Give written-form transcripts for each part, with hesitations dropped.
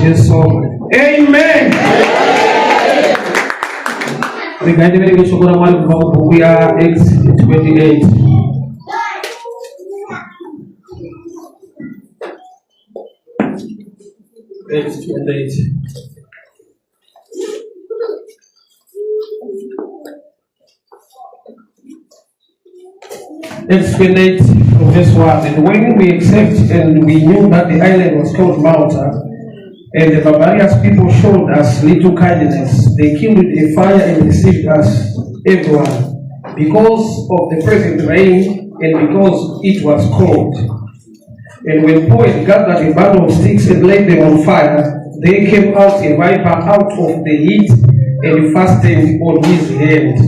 Jesu. Amen. Regaide vile kushukuru Mungu kwa buku ya Acts 28. Acts 28. Acts 28 from verse 1. And when we accept and we knew that the island was called Malta, and the barbarians people showed us little kindness, they kindled a fire and received us, everyone, because of the present rain and because it was cold. And when Paul had gathered a bundle of sticks and laid them on fire, there came out a viper out of the heat and fastened on his hand.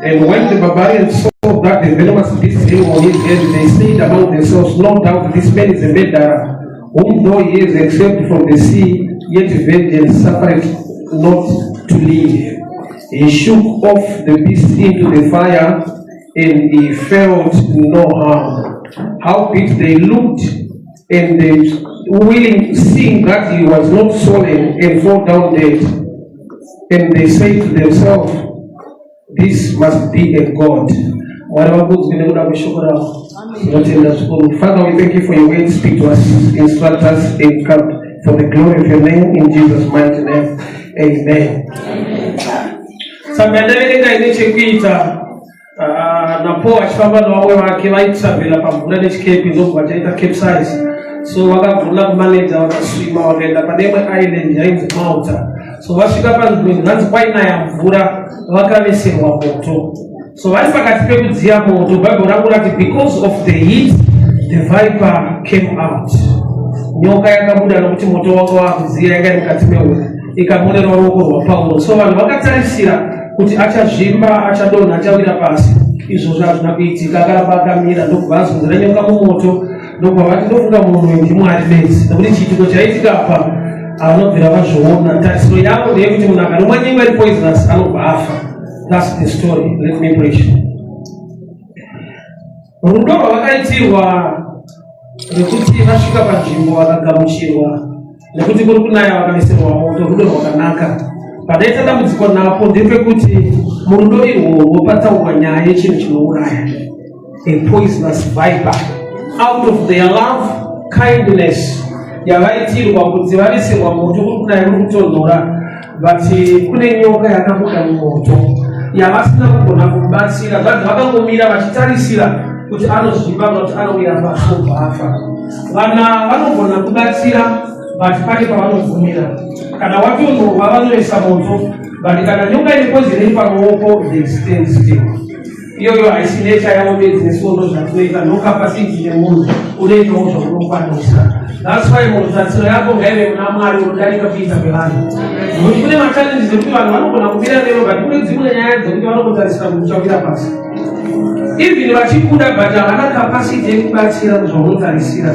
And when the barbarians saw that the venomous beast came on his head, they said among themselves, no doubt this man is a murderer, whom though he is escaped from the sea, yet vengeance suffereth not to live. He shook off the beast into the fire, and he felt no harm. Howbeit they looked, and they willing, seeing that he was not swollen, and fall down dead. And they say to themselves, this must be a god. Father, we thank you for your word. Speak to us, instruct us, and come for the glory of your name in Jesus' mighty name. Amen. So wakavula kumanager wakaswima wakaenda pademwe island yainzi Malta. So vasvika panzvimbo dzinanzi kwainaya mvura vakaveserwa moto. So vari pakati pekudziya moto, Bible rangu rati because of the heat the viper came out. Nyoka yakabuda nokuti moto wanga wakudziya yanga iri mukati meura ikamonera ruoko rwaPaulo. So vanhu vakatarisira kuti achazvimba, achadonha, achawira pasi. Izvozvo hazvina kuitika, akaramba akamira ndokubva azunzira nyoka mumoto. Ndokubva ndofunga munhu ndimwari bedzi nokuti chiitiko chaitika apa vanobvira vazviona. Tarisiro yavo ndeyekuti munhu akarumwa nyingwa iri poisonous anobva afa. That's the story. Let me preach. Rudo rwavakaitirwa rekuti vasvika panzvimbo vakagamuchirwa nekuti kuri kunaya vakaveserwa moto, rudo rwakanaka. Padaita dambudziko napo ndepekuti murudo irworwo pataurwa nyaya yechinhu chinouraya, a poisonous viper. Out of their love, kindness, yavaitirwa kuti vaveserwa moto kuri kunaya kuri kutonhora, but kune nyoka yakabuda mumoto yavasina kugona kubatsira. Vanhu vakangomira vachitarisira kuti anozvimba kuti anowira pasi obva afa. Vana vanogona kubatsira but pane pavanogumira. Kana watonhorwa vanoisa moto, but kana nyoka ine poison iri paruoko they stand still. Iyoyo haisi nature yavo bedzi nesvondo zvatoita, no capacity yemunhu unoitawo zvaunokwanisa. That's why munhu tarisiro yako ngaive muna Mwari unodarika kuita kwevanhu. Nokuti kune machallenges ekuti vanhu vanogona kumira nero, but kune dzimwe nyaya dzekuti vanokotarisira kuti uchawira pasi. Even vachikuda but havana capacity yekubatsira zvaunotarisira.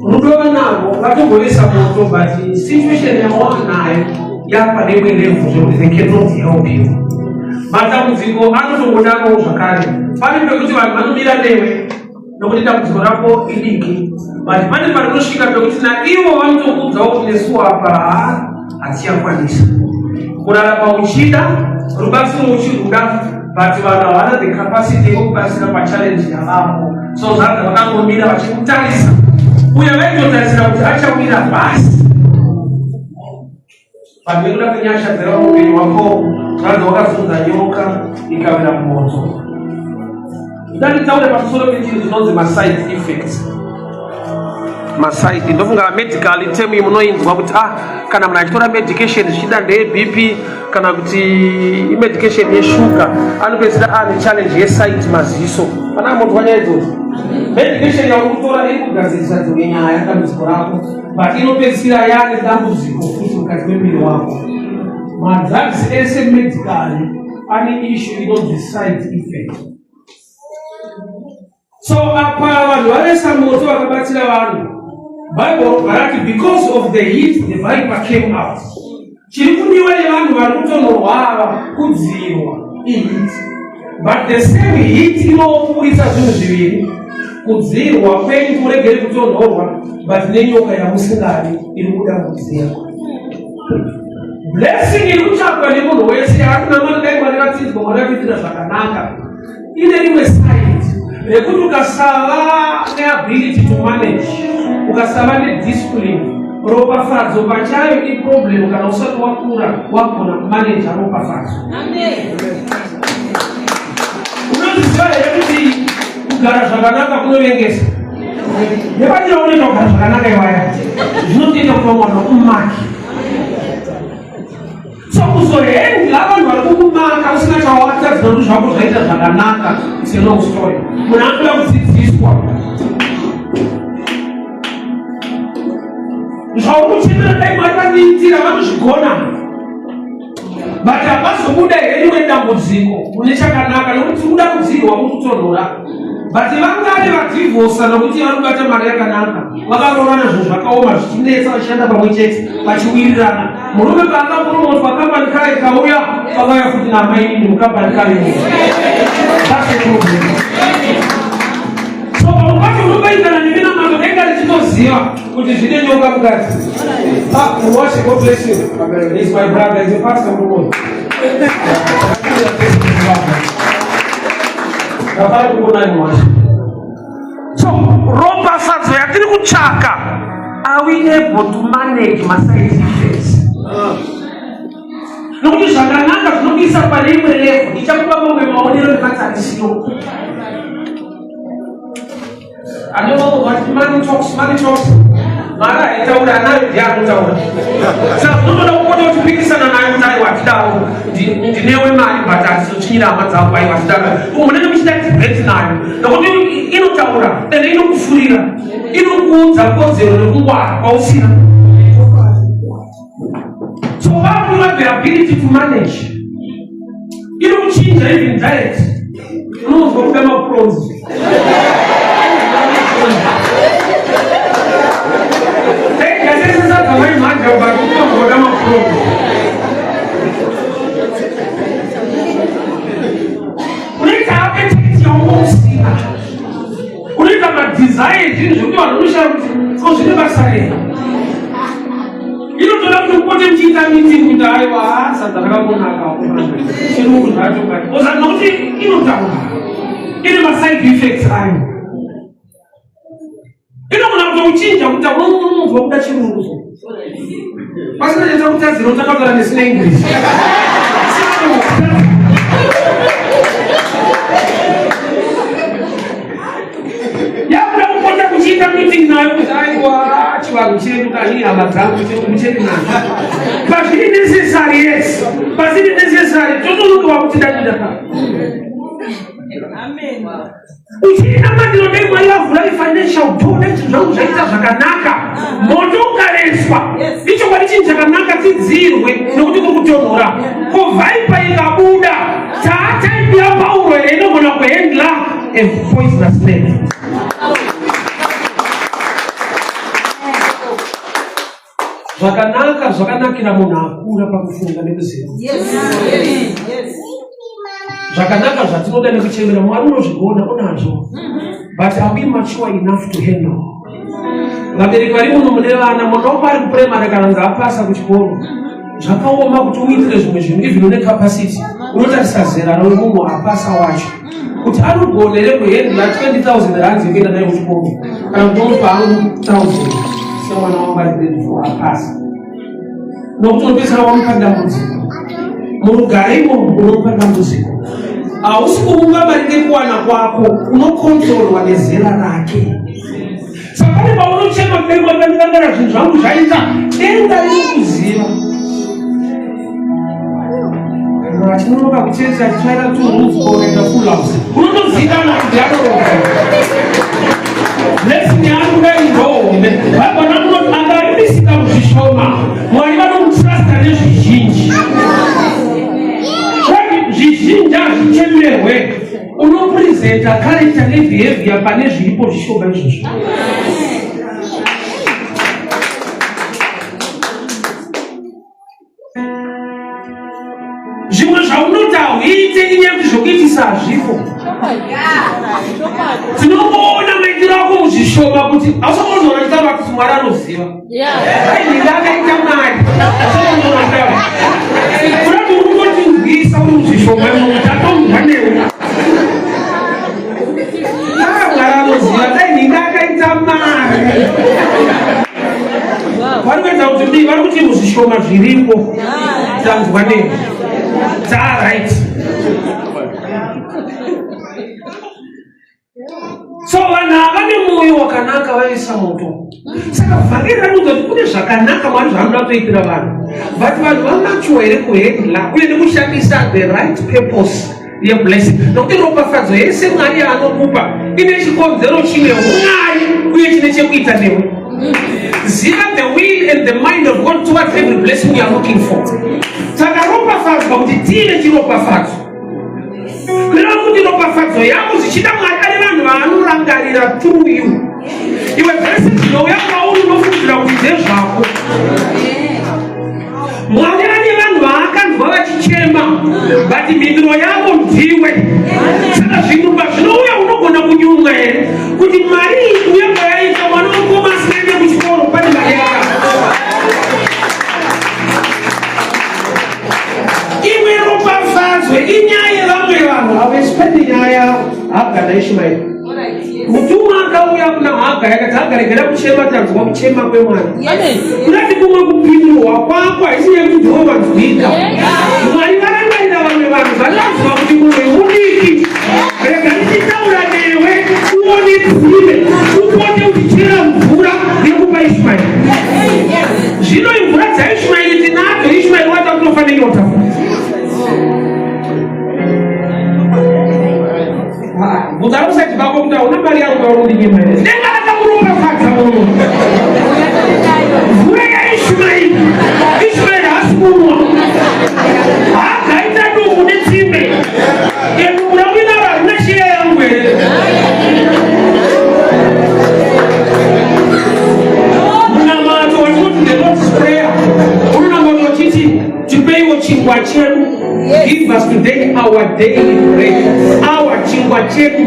Rudo vanavo vatomboisa moto, but situation yavanayo yapademwe level zvekuti they cannot help you. Matambudziko anotongodawo zvakare. Pane pekuti vanhu vanomira newe nokuti dambudziko rako idiki, but pane panonosvika pekuti naivo vanotokuudzawo kuti nesu apa hatichakwanisa kurarama uchida, rubatsiro uchiruda, but vanhu havana the capacity yekubatsira pachallenge yavavo. So zvanga vakangomira vachikutarisa, uye vaitotarisira kuti achawira pasi. Vanhu vekuda kunyashadzira upenyu wako, vanhu vakazunza nyoka ikawira mumoto. Ndatitaure pamusoro pechinhu chinonzi maside effects. Maside ndofunga medical term munoinzwa kuti kana munhu achitora medication zvichida ndeye BP kana kuti medication yeshuga anopedzisira ane challenge yeside maziso. Pana munhu wanya idzodzo medication yauri kutora iri kugadzirisa dzimwe nyaya yadambudziko rako, but inopedzisira yane dambudziko futi mukati memuviri wako. Madrugs ese medical ane issue inonzi side effect. So apa vanhu vavesa moto vakabatsira vanhu, Bible varati because of the heat the viper came out. Chiri kudiwa nevanhu vari kutonhorwa ava kudzivirwa heat, but the same heat inopurisa zvinhu zviviri, kudzirwa kwenyu kuregere kutonhorwa but nenyoka yamusingadi iri kuda kudzirwa. Blessing iri kutsvakwa nemunhu wese hakuna mari dai mwari vatsinzwa mwari vatitira zvakanaka. Ine rimwe side rekuti ukasava neability to manage, ukasava nediscipline, ropafadzo pachayo iproblem kana usati wakura wagona kumaneja ropafadzo. Unoziziva here kuti kugara zvakanaka kunovengesa. Nepadira unoita kugara zvakanaka iwaya zvinotoita kuva mwana kumaki. So kuzohendla vanhu vari kukumaka usina chawatadzira kuti zvako zvaita zvakanaka seno story. Munhu anoda kudzidziswa zvaunochemera dai mwari vaniitira vanozvigona, but havazobuda here wedambudziko une chakanaka nokuti uda kudzirwa kukutonhora. But vangade vadhivhosa nokuti vanobata mari yakanaka, vakarovana zvinhu zvakaoma zvichinetsa vachienda pamwe chete vachiwirirana. Murume paakapromoti pakambani kare kauya vakauya futi namainini mukambani kare mu. That's the problem. So pamukati unobaitana nevina mato denga richitoziva kuti zvine nyoka mukati. Muwashe, God bless you. He's my brother, he's a pastor murume. So, ropa fadzo yatiri kutsvaka, are we able to manage my side effects? Nokuti zvakanaka zvinobisa pane imwe level ichakupa mamwe maonero ematarisiyo. I don't know what money talks. Mara haitaura nayo ndiye anotaura. Saka unotoda kupota uchipikisana nayo kuti aiwa tidawo ndinewe mari but hatizochinyira hama dzangu aiwa tidaka. Munenge muchida debate nayo nokuti inotaura ende inokufurira, inokuudza kodzero nekungwara kwausina. So we have the ability to manage. Inokuchinja even diet. Unozwa kuda mapuronzi. Unaita appetite ya umusina. Unaita madesire zvinhu zvekuti vanhu vanoshaya kuti ko zvine basa rei. Inotoda kuti upote muchiita meeting kuti aiwa sadza rakamonaka chirungu zvacho kati. Ozana nokuti inotaura. Ine maside effects ayo. Inogona kutouchinja kuti unonzwa kuda chirungu. Pasina cheta kutadzira utakagara nesina English. Yakuda kupota kuchiita meeting nayo kuti aiwa chivanhu chedu kani hama dzangu chedu nacho. Pazviri necessary, yes. Pazviri necessary totonokiwa kuti dadidaka. Amen. Uchiita madiro dai mwari vavhura financial door dai zvangu zvaita zvakanaka. Moto ukareswa. Icho kwari chinhu chakanaka tidzirwe nokuti kukutonhora. Ko vaipa ikabuda taataibira Pauro here inogona kuhendla a poisonous snake. Zvakanakira munhu akura pakufunga nekuziva. Zvakanaka zvatinoda nekuchemera mwari unozvigona unazvo. But are we mature enough to handle? Vabereki vari muno mune vana munhu ari kuprimary kana ngaapasa kuchikoro. Zvakaoma kuti uitire zvimwe zvinhu even une capacity. Unotarisa zera romunhu apasa wacho. Kuti anogona here kuhandla 20,000 rands yekuenda nayo kuchikoro. Kana kuti unopa 1,000 semwana wangu ari grade 4 apasa. Nokuti unopesera wamupa dambudziko. Murugarimo unopa dambudziko. Hausi kumunga maringe kuwana kwako, unokontrolwa nezera rake. Saka pane paunochema kudai kwandandangara zvinhu zvangu zvaita denga rinokuziva. Vachinonoka kuchecha achichaira kuti unokuenda full house. Unotozikanwa kuti anoroka. Blessing yangu dai ndohombe. Vabona munoti angaibisika muzvishoma. Mwari vanomutrasta nezvizhinji. Zvizhinji hazvichemerwe. Unopresenta character nebehavior pane zviripo zvishoma izvozvo. Zvimwe zvaunoti hauite inyaya kuti zvokitisa hazvipo. Tinoona maitiro ako muzvishoma kuti ausakuzoona chitaura kuti Mwari anoziva. Ndinga akaita Mwari. Kuna kuti unotinzwisa uri muzvishoma tatomva newe. Mwari anoziva dai ndinga akaita Mwari. Vari kuedza kuti vari kuti muzvishoma zviripo tanzwa newe. Right. So vanhu havane mwoyo wakanaka vaisa moto. Saka vhangeri ranudza kuti kune zvakanaka Mwari zvaanoda kutoitira vanhu. But vanhu vanacho here kuhendla uye nekushandisa the right purpose yeblessing. Nokuti ropafadzo yese Mwari yaanokupa ine chikonzero chimwe Mwari uye chine chekuita newe. Ziva the will and the mind of God towards every blessing you are looking for. Saka ropafadzo kuti tine chiropafadzo. Kuna kuti ropafadzo yako zichida Mwari ane vanhu vaanorangarira through you. Iwe blessing dzinouya kwauri unofungira kuti ndezvako. Mwari ane vanhu vaakanzwa vachichema but mhinduro yavo ndiwe. Saka zvinhu zvinouya unogona kunyumwa here kuti Mwari uye kwayaita mwana wokoma asinaende kuchikoro pane mari yaka. Imwe ropafadzwe inyaya yevamwe vanhu havespendi nyaya Haga naIshmaeri. Mutumwa akauya kuna Haga yakati Haga regera kuchema tanzwa kuchema kweMwari. Kunati kumwe kupindurwa kwako haisi yekuti ndovanzwika. Mwari varangaira vamwe vanhu vanonzwa kuti mumwe mudiki. Rega ndichitaura newe uone dzive upote uchichera mvura yekupa Ishmaeri. Zvino imvura dzaIshmaeri tinadzo Ishmaeri wata kutofa nenyota. Mudaro usati vako kuti hauna mari yangu yaunodinyema here. Denga rakamuropafadza munhu. Mvura yaIshmaeri. Ishmaeri haasi kunwa. Haagaita dungu netsime. Mvura wina haruna shiya yangu here. Munamato watinoti the Lord's Prayer. Unonamato wachiti tipeiwo chingwa chedu. Give us today our daily bread. Our chingwa chedu.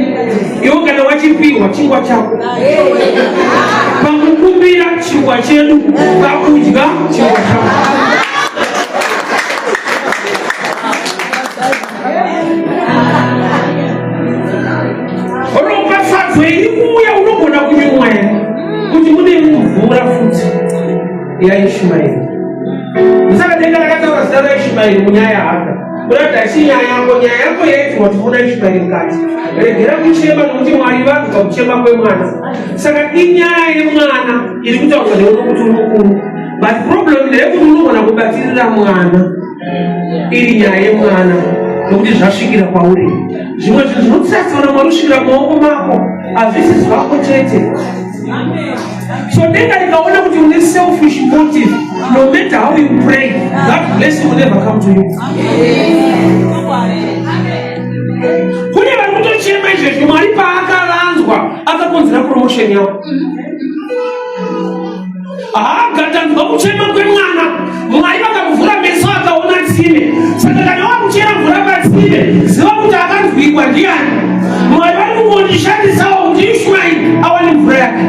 Iwo kana wachipiwa chingwa chako. Pakukumbira chingwa chedu. Pakudya chingwa chako. Ropafadzo iri kuuya unogona kunyumwa here kuti mune mvura futi yaIshmaeri. Saka denga rakataura zita raIshmaeri munyaya yaHaga. Kurati haisi nyaya yako yaiti kuti muna Ishmaeri mukati. Regera kuchema nokuti Mwari vanzwa kuchema kwemwana. Saka inyaya yemwana iri kutaurwa newe nokuti unokuru. But problem ndeyekuti unogona kubatirira mwana iri nyaya yemwana nokuti zvasvikira kwauri. Zvimwe zvinhu zvinotsatsaura Mwari usvikira mumaoko mako hazvisi zvako chete. So denga rikaona kuti une selfish motive, no matter how you pray, that blessing will never come to you. Kune vari kutochema izvezvi Mwari paakavanzwa akakonzera promotion yavo. Haagatanzwa kuchema kwemwana Mwari vakamuvhura meso akaona tsime. Saka kana wakuchera mvura patsime ziva kuti akanzwikwa ndiani. Mwari vari kungondishandisawo kuti Ishmaeri awane mvura yake.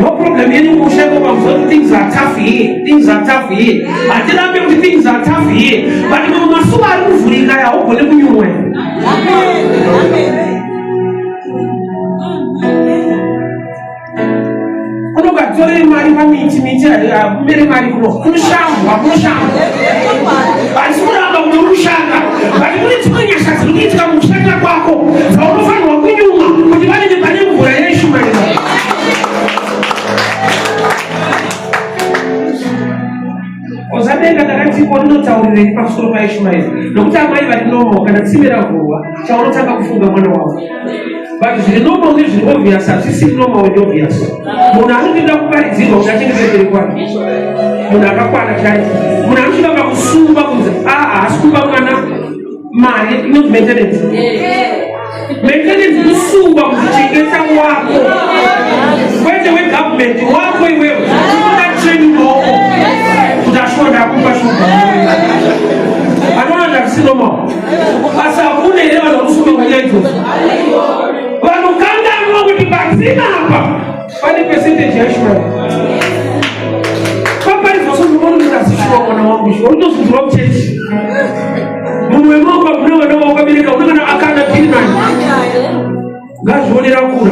No problem yenyu kushaka pamusoro things are tough here. Things are tough here. Hatirambe kuti things are tough here. But mamwe masuva ari kuvhurika haugone kunyumwa. Unokatore mari pamiti kumere mari kunoshambwa. Asi kuramba kunorushanga. But kune dzimwe nyasha dziri kuitika mukushanda kwako dzaunofanirwa kunyumwa kuti vanenge pane mvura yaIshmaeri. Ozadenga ndakatiko rinotaurire pamusoro paIshmaeri nokuti amai vari normal kana tsime ravhurwa chaunotanga kufunga mwana wavo. But zviri normal nezviri obvious hazvisi normal and obvious. Munhu anotoda kuparidzirwa kuti achengetedzere kwake. Munhu akakwana chaiye. Munhu anotoda pakusungwa kunzi haasi kupa mwana mari inonzi maintenance. Maintenance kusungwa kuzichengeta wako. Kwete wegovernment wako iwewe. Unoda training maoko kuti ashonda akupa shuga. I don't understand no more. Asa kuna ile wanaruhusu kwa yetu. Wanukanga ngo kutibazina hapa. Fani percentage ya shule. Papa hizo sio mbona mtasishwa kwa na wangu. Ndio sio church. Mwe Mungu kuna ndio wakabilika unakana akana kina. Gajo ni rakura.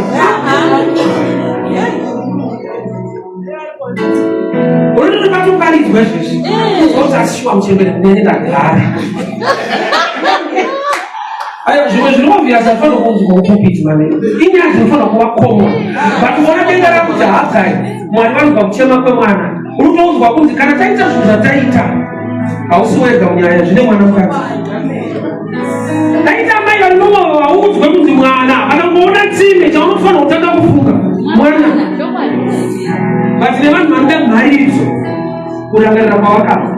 Unaona watu kali tuweshe. Sasa sio mchembele nenda gara. Aya jumejua vya safari kwa kupita mane. Ini azifana kwa komo. Watu wanajenga la kutahaka. Mwalimu wangu akachema kwa mwana. Uruto kwa kunzi kana taita tunataita. Hausiweka unyaya jine mwana mkati. Taita mai ndio wa utu kwa mtu mwana. Anamuona chini cha mfano utaka kufunga. Mwana. Basi leo mande marizo. Kulangana kwa waka.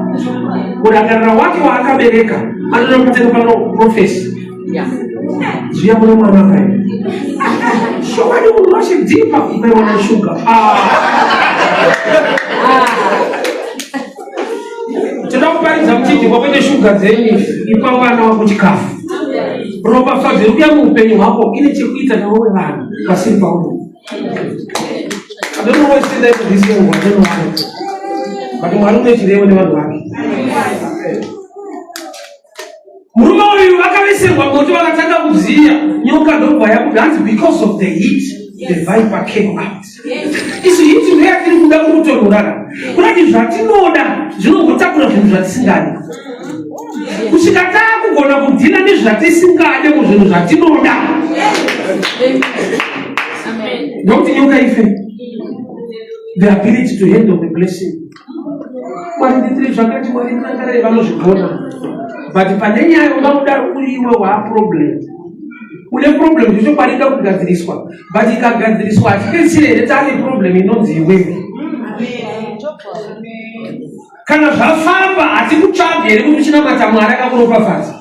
Kulangana wake wa akabereka. Anapata kwa profesa. Jia mwana mwana kai. Shwari unawashe dipa kwa wana shuga. Tunapari za mtiti kwa kwenye shuga zenye ipambana wa kuchikafu. Roba fazi rukia muupenyo hapo ile chekuita na wewe bana. Basi pa huko. I don't know what's in there for this year. I don't know how. But mwalume chilewe ni watu wake. Muruma huyu akawese kwa moto wakataka kuzia nyoka ndogo ya kudansi because of the heat the viper came out. Isi heat ndio yakini kudamu kutokurana. Kuna kizati noda zino kutakura kizati singani. Ushikataa kugona kudina ni zati singani muzino zati noda. Amen. Don't nyoka ife. The ability to handle the blessing. Kwa nditri zakati mwalina kare vano shikona. But panenya ayo mamuda uliwe wa problem. Ule problem ndicho kwalinga kugadziriswa. But ikagadziriswa atikesire letani problem inonzi iwewe. Kana zvafamba atikutsvage rekuchina matamwari akakuropafadza.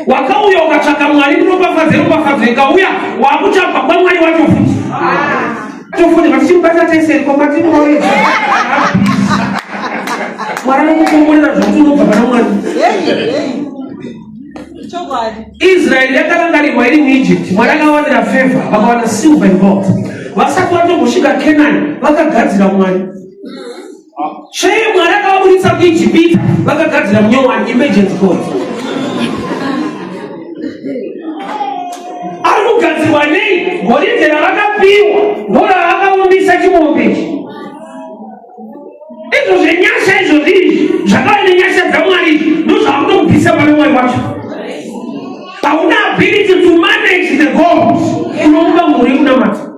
Wakauya ukatsvaka mwari kuropafadza ropafadza ikauya wakutsvaka kwamwari wacho futi. Tofuni vachimubata tese kwamatinowe. Mwari anokukomborera zvatunobva pana Mwari. Israel yakarangarirwa iri muEgypt. Mwari akawanira favor, vakawana silver and gold. Vasati vatombosvika Canaan vakagadzira Mwari. Chei Mwari akavaburitsa kuIjipita vakagadzira munyowani emergency god. Ari kugadzirwa nei? Goridhe ravakapiwa ndoravakaumbisa chimombe. Izvo zvenyasha izvozvi zvakava nenyasha dzaMwari ndozvakunobvisa pana Mwari wacho. Hauna ability to manage the goals. Unoumba mhuri unamata.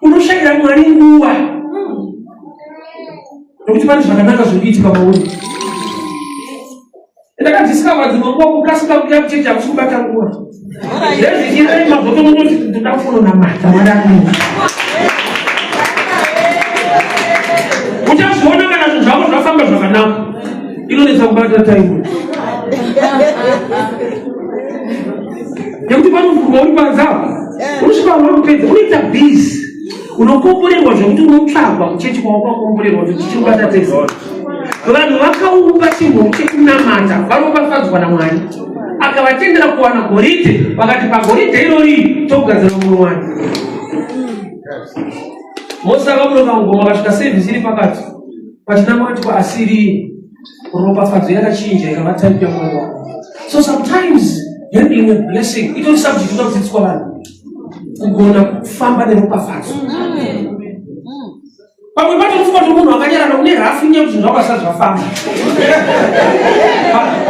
Unoshayira Mwari nguva. Nokuti pane zvakanaka zvokuitika pauri. Ndakadiscover dzimwe kukasika kuya kuchechi hakusikubata nguva. Zvezvichira mabhoto munoti ndoda kufuna namata Mwari akungu. Uchazviona kana zvinhu zvavo zvafamba zvakanaka. Inonetsa kubata time. Nekuti panofurwa uri panzava. Unosvika unopedza unoita busy. Unokomborerwa zvokuti unotsvagwa muchechi kwawakakomborerwa kuti chichibata tese. Vanhu vakaumba chinhu chekunamata varopafadzwa naMwari. Akavatendera kuwana goridhe vakati pagoridhe irori togadzira munhu wani. Mose akamuroka ngoma akasvika sevhisi iri pakati. Pachinama kuti kwaasiri ropafadzo yakachinja ikavataipya mwoyo wako. So sometimes handling a blessing it is subject to kudzidziswa vanhu. Kugona kufamba neropafadzo. Pamwe pacho kufunga kuti munhu akanyarara une hafu inyaya kuti zvakasa zvafamba.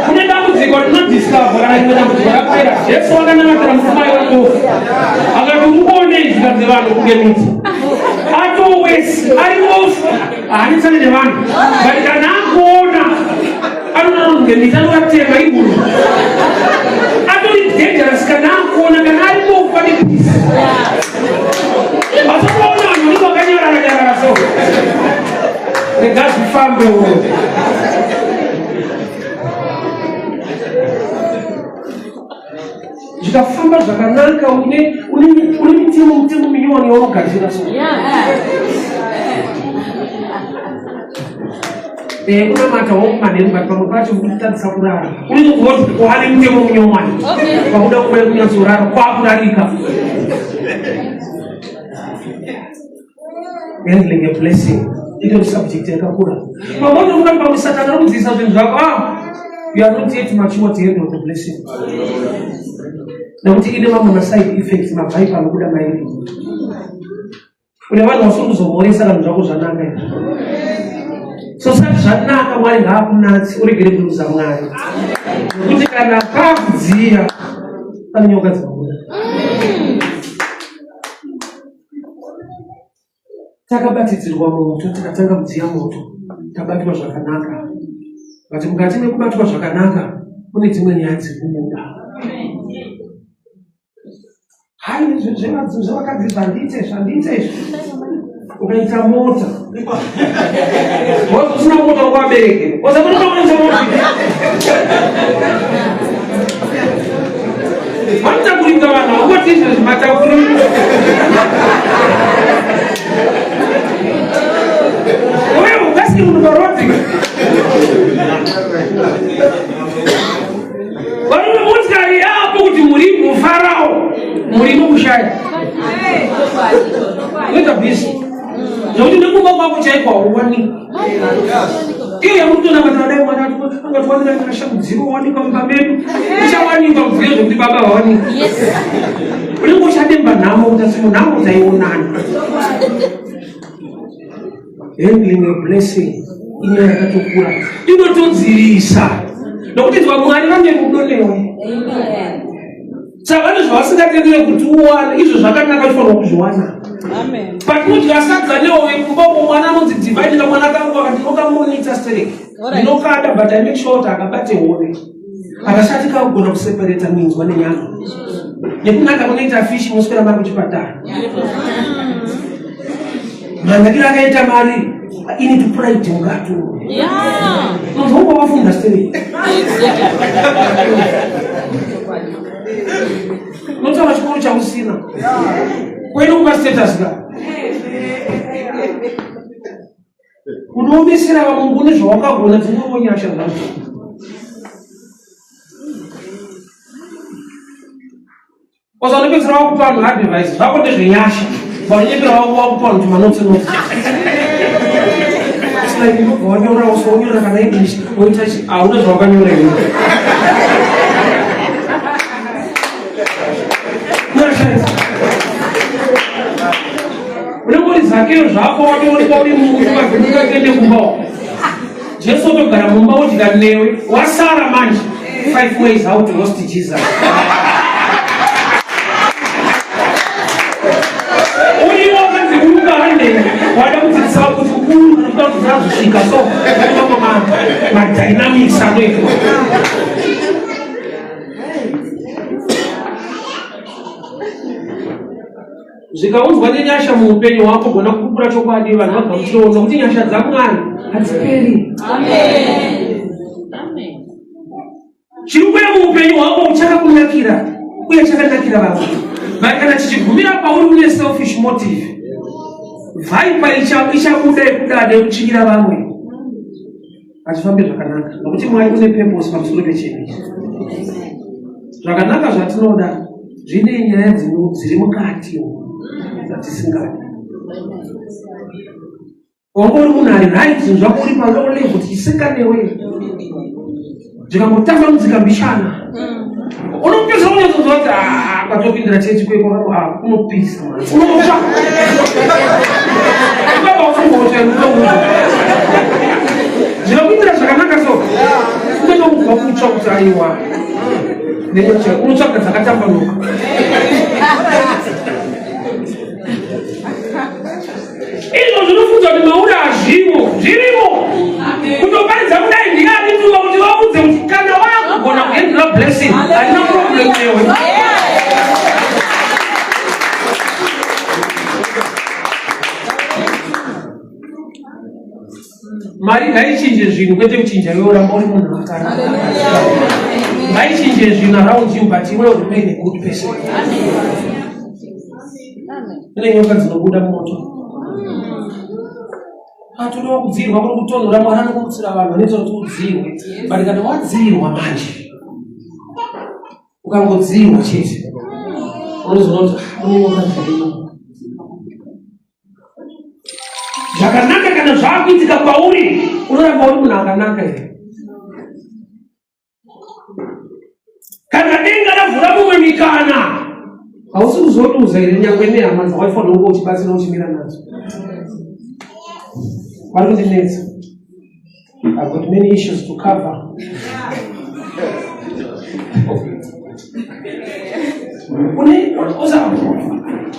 Kune dambudziko rinodiscover kana rimwe dambudziko rakapera. Jesu akanamatira mufumai wako. Akati muone nzira dzevanhu kunge miti. Atowesi ari ofu haanitsane nevanhu. But kana akuona anoona kunge miti anovatema iguru. Atori dangerous kana akuona kana ari ofu ane peace. Asokuona vanhu ndiko vakanyarara so. Ngazvifambe uwo. Zvikafamba zvakanaka une mitemo minyowani yaunogadzira so. kuna mata womane mukati pacho kutadzisa kurara uri kuvoti wari mutemo munyowani pakuda kubuda kunyasorara kwakurarika handling a blessing ito subject yakakura pamwe mukati pamwe Satani anokudzidzisa zvinhu zvako you are not yet mature to handle the blessing nekuti ine mamwe maside effects mabhaipa anokuda mairi kune vanhu vasiri kuzomhoresa vanhu zvako zvanaka so sati zvanaka Mwari ngaakunatsi uregere kuruza Mwari nekuti kana pakudziya pane nyoka dzinobuda takabatidzirwa moto tikatanga kudziya moto tabatwa zvakanaka kuti mukati mekubatwa zvakanaka kune dzimwe nyaya dzikubuda hai zvevakadzidza handite ukaita mota usina mota ukwabereke wazakunokaonesa mota vanitakuringa vanhu ukotizve zvimatakuri wewe ungasiki munhu parodi varume motikari yapo kuti muri mufarao muri mukushaya uita bisi nokuti nekuba kwako chaikwa uwanikwa iyo yakutona matadai mwana angatiwanira kasha mudzivo wanikwa mumba medu uchawanikwa mudzivo zvokuti baba vawanikwa unenge uchademba nhamo kuti asi munhamo taionana handling a blessing inyaya yakatokura inotodzirisa nokuti Mwari vane rudo newe saka vane zvavasingatendere kuti uwane izvo zvakanaka ufanira kuzviwana patinodya sadza newe kumba mwana anonzi divine kamwana kangu akatinokamonita stereki ndinokada but I make sure kuti akabate hove akasati kagona kuseparata minzwa nenyama nekunaka kunoita fishi muswera mari kuchipatara mandakira akaita mari ini to pride mungatu nozongo wafunda stereki notava chikuru chausina kwenu kupa status ka unoomesera vamungu nezvawakagona dzingongonyasha zvacho osanopedzera wakupa vanhu advice zvako ndezvenyasha vanonyepera wakupa vanhu timanotsinoti wanyora usonyora kana English woita hauna zvawakanyora iwe unengori zakeyo zvako watoonekwa uri mumaguduka kuende kumba Jesu otogara mumba odya newe wasara manje 5 ways how to host Jesus uriwo kanzi ungahande wada kudzidzisa kuti ukuru unoda kuti zvazvosvika so madynamics anoitwa zvikaunzwa nenyasha muupenyu hwako gona kukura chokwadi vanhu vagamuchiona kuti nyasha dzaMwari hadziperi chiri kuya muupenyu hwako uchakakunakira uye chakanakira vamwe vai kana chichigumira pauri une selfish motive vaipa ichabuda yekudada yekuchinyira vamwe hachifambi zvakanaka nokuti Mwari une purpose pamusoro pechinhu zvakanaka zvatinoda zvine nyaya dziri mukati dzatisingadi wangori munhu ari right zvinhu zvako uri palow level tichisinga newe zvikangotanga mudzikambishana unopedzera unyatsoziva kuti kwatopindira chechi kweko kunopisa unomotsva baba ufungootaunomuza zvinokuitira zvakanaka so unotokubva kutsva kuti aiwa unotsvaga dzakatambanuka izvo zvinofunza kuti mauri hazvimo zvirimo kutoparidza kudai ndiani tuva kuti vaudze kuti kana wakugona kuhandira blessing handina problem newe Mwari ngaichinje zvinhu kwete kuchinja iwe uramba uri munhu wakanaka ngaichinje zvinhu around you but iwe remain a good person kune nyoka dzinobuda moto Hatuno kudzirwa kuri kutonhora Mwari anokutsira vanhu vanoita kuti udzirwe. But kana wadzirwa manje ukangodzirwa chete unozoona kuti unoona zviriyo. Zvakanaka kana zvakuitika kwauri unoramba uri munhu akanaka here. Kana denga ravhura mumwe mikana hausi kuzotuza here nyangwe nehama dzawaifanira kunge uchibatsira uchimira nadzo. Vari kundinetsa. I've got many issues to cover.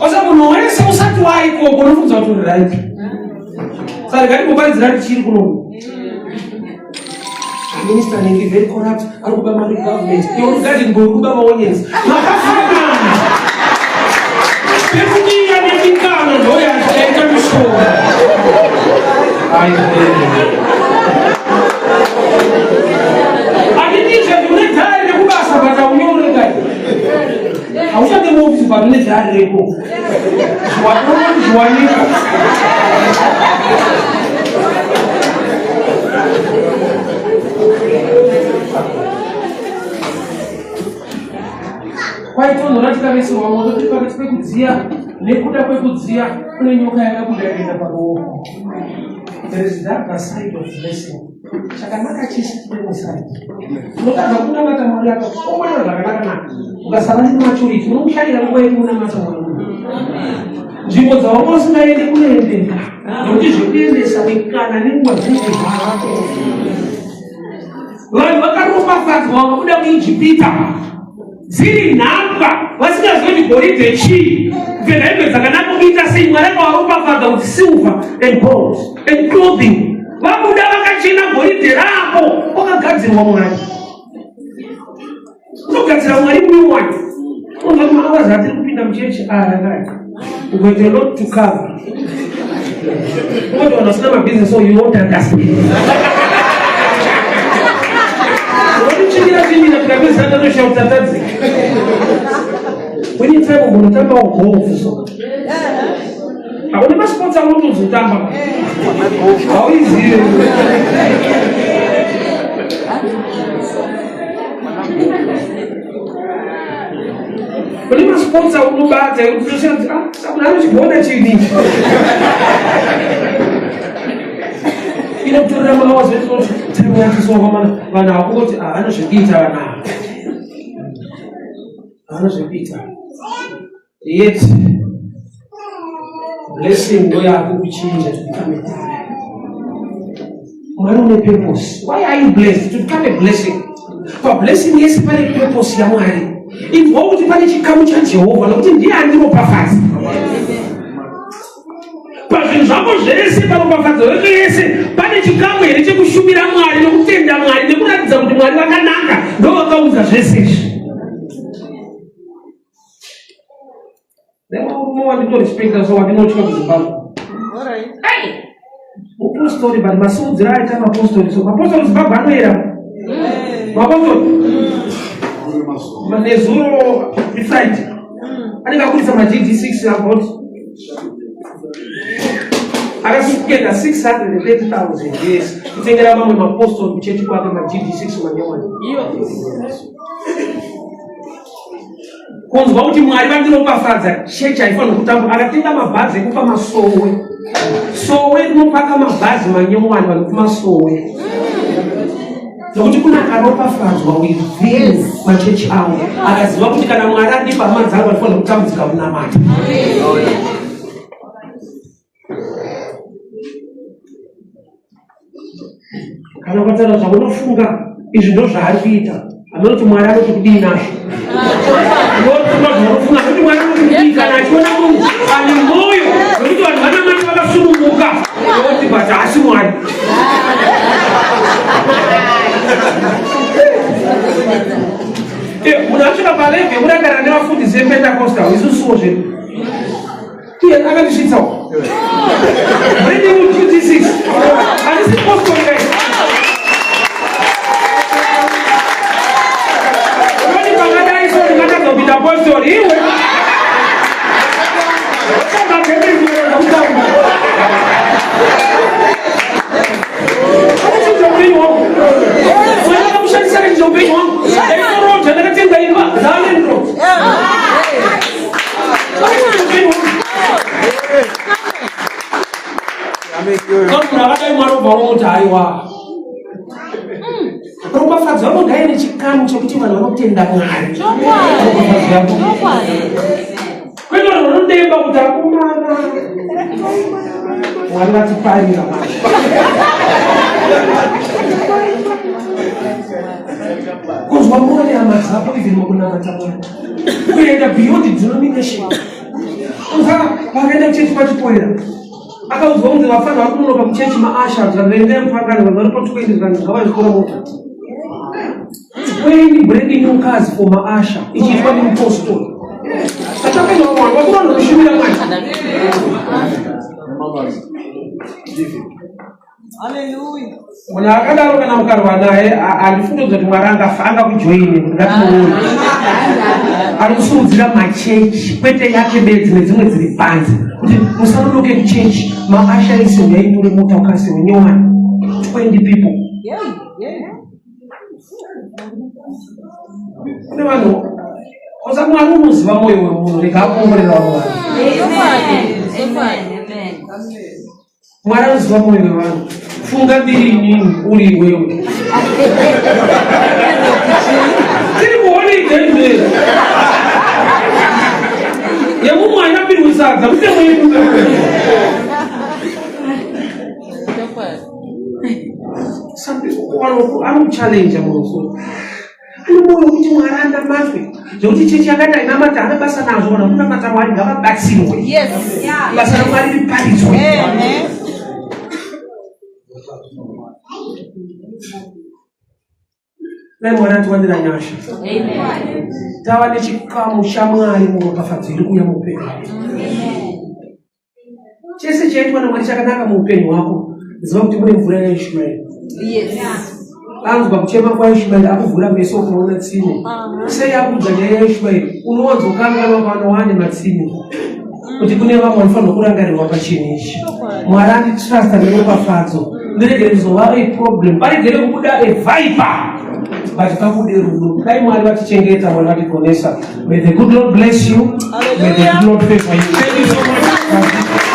Oza munhu wese usati waikoko unofunza kuti uri right. Saka ngatimboparidzira kuti chiri kuno. Minister anenge very corrupt, ari kuba mari government. Iwe ugati ngori kuba maonyezi. Makafanana. Pekunyika nemikana ndoya achaita mishonga. Anditicha ndine dhari rekubasa bata unyore kai. Haushande muofisi bata une dhari reko. Zvawanika. Kwaitonhora tikavesirwa moto tikavesi kwekudziya nekuda kwekudziya kune nyoka yakabuda ikaenda paruoko. There is that side of blessing. Chakanaka chisi chinemusai. Unotanga kunamata Mwari akakuona zvakanaka. Ukasava nematurity unomushaira nguva yedu unamata Mwari. Nzvimbo dzawanga usingaendi kunoendeka. Nokuti zvekuendesa mikana nenguva dzinenge zvako. Vanhu vakaropafadzwa vakabuda muIjipita. Dziri nhamba vasingazoti goridhe chii. Kupfeka hembe dzakanaka kuita sei Mwari akawaropafadza kuti silver and gold and clothing. Vabuda vakachena goridhe rako wakagadzirwa Mwari. Unogadzira Mwari mumwe Mwari. Unobva kumawazi atiri kupinda muchechi aya. Ugoita a lot to cover. Unoti vanhu vasina mabusiness so you won't understand. Chimira tikapesa ndanoshauta tadzi. When you try unotamba golf so. Hauna masports anotozotamba. Hauizivi. Kune masports anobata ekutoshauta sakuna chini. Inokutorera mawazo ekuti time yatisova vanhu vakoti anozvikuita vana. Anozvikuita. Yet blessing ndoyako kuchinja to become a time. Mwari une purpose. Why are you blessed? To become a blessing. For blessing yes pane purpose ya Mwari. Inzwa kuti pane chikamu chaJehovha nokuti ndiye andiropafadza. Pazvinhu zvako zvese paropafadza weke yese pane chikamu here chekushumira Mwari nokutenda Mwari nekuratidza kuti Mwari vakanaka ndovakaudza zvese izvi. Wanditorespecta so wandinotya kuZimbabwe. Apostori but masimudziro aita mapostori so mapostori Zimbabwe anoera. Mapostori. Nezuro Friday. Anenge akurisa maGD6 about akasukenda 630,000 yes. Kutengera mamwe mapostori kuchechi kwake maGD6 manyowani. Kunzwa kuti Mwari vandiropafadza chechi haifanira kutamba. Akatenga mabhazi ekupa masowe. Sowe inopaka mabhazi manyowani vanopa masowe. Nokuti kuna akaropafadzwa within machechi avo. Akaziva kuti kana Mwari adipa hama dzavo vanofanira kutambudzika kunamata. Kana ukataura zvaunofunga izvi ndozvaari kuita. Anoti Mwari anoti kudii nazvo. Unofunga kuti Mwari anoti kudii kana achiona munhu ane mwoyo nokuti vanhu vanamata vakasununguka. Unoti but hasi Mwari. Munhu asvika palevhe urakara nevafundisi vePentecostal isusuwo zvedu. Iye akandisvitsawo. Reading with GD6. Handisi postori kai. Apostori iwe Kana vakadai marobva voti haiwa ropafadzo vavo ngaine chikamu chokuti vanhu vanotenda Mwari. Kwete vanhu vanodemba kuti akomana Mwari vatiparira kuzwa mone hama dzako even mukunamata Mwari kuenda beyond denomination. Saka vakaenda kuchechi pachipoera akaudzwa kunzi vafana vari kunonoka kuchechi maashers vanoendea mupangano vanhu vari pa20 rand ngava zvikora mota 20 breaking new cars for maasha ichiitwa nemupostori atapenda vanhu vakuvanhu vanoshumira Mwari. Hallelujah. Munhu akadaro kana mukarwa naye handifunge kuti Mwari angakujoine ngatimuone ari kusimudzira machechi kwete yake bedzi nedzimwe dziri panze kuti musanonoke kuchechi maasha isi yaipure mota ukasiwe nyowani 20 people. Kune vanhu kosa Mwari unoziva mwoyo wemunhu rega akuongorera Mwari. Mwari anoziva mwoyo wevanhu. Funga mbiri inini uri iwewe tiri kuona idendera yemumwana mbiri wisadza mute mwedu anokuchallenge munhu anomoyo kuti Mwari andamatwe zvekuti chechi yakadai namata ane basa nazvo kana kunamata Mwari ngavabatsirwe basa raMwari riparidzwe. Dai Mwari atiwanira nyasha. Tava nechikamu chaMwari muropafadzo iri kuuya muupenyu. Chese chaitwa naMwari chakanaka muupenyu hwako ziva kuti mune mvura yaIshumaeri. Anzwa kuchema kwaIshumaeri akuvhura meso kuona tsime. Sei akudza nyaya yaIshumaeri unowanzokanganwa panowane matsime kuti kune vamwe vanofanirwa kurangarirwa pachinhu ichi. Mwari anditrasta neropafadzo ndirege kuzova problem paregere kubuda eviper but pabude rudo. Dai Mwari vatichengeta Mwari vatiponesa. May the good Lord bless you. May the good Lord favor you. Thank you so much.